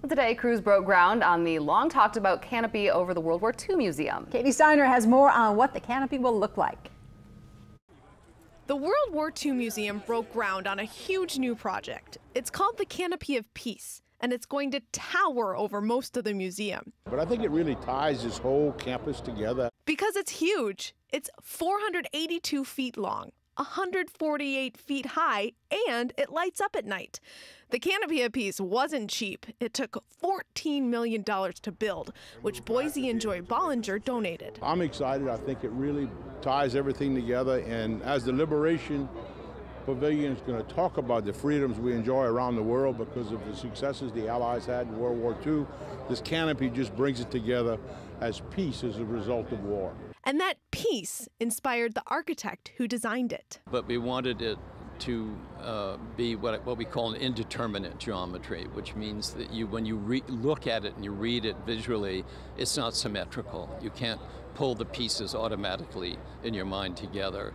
Today, crews broke ground on the long-talked-about canopy over the World War II Museum. Katie Steiner has more on what the canopy will look like. The World War II Museum broke ground on a huge new project. It's called the Canopy of Peace, and it's going to tower over most of the museum. But I think it really ties this whole campus together. Because it's huge. It's 482 feet long, 148 feet high, and it lights up at night. The Canopy of Peace wasn't cheap. It took $14 million to build, which Boise and Joy Bollinger donated. I'm excited. I think it really ties everything together, and as the Liberation Pavilion is going to talk about the freedoms we enjoy around the world because of the successes the Allies had in World War II, this canopy just brings it together as peace as a result of war. And that peace inspired the architect who designed it. But we wanted it to be what we call an indeterminate geometry, which means that when you look at it and you read it visually, it's not symmetrical. You can't pull the pieces automatically in your mind together.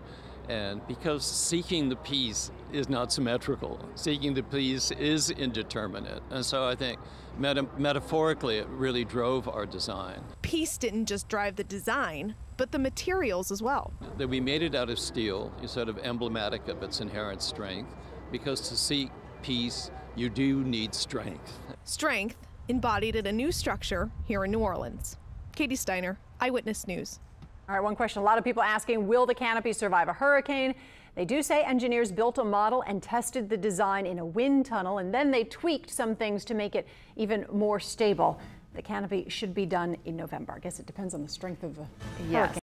And because seeking the peace is not symmetrical, seeking the peace is indeterminate. And so I think metaphorically it really drove our design. Peace didn't just drive the design, but the materials as well. That we made it out of steel is sort of emblematic of its inherent strength, because to seek peace, you do need strength. Strength embodied in a new structure here in New Orleans. Katie Steiner, Eyewitness News. All right, one question a lot of people asking, will the canopy survive a hurricane? They do say engineers built a model and tested the design in a wind tunnel, and then they tweaked some things to make it even more stable. The canopy should be done in November. I guess it depends on the strength of the hurricane.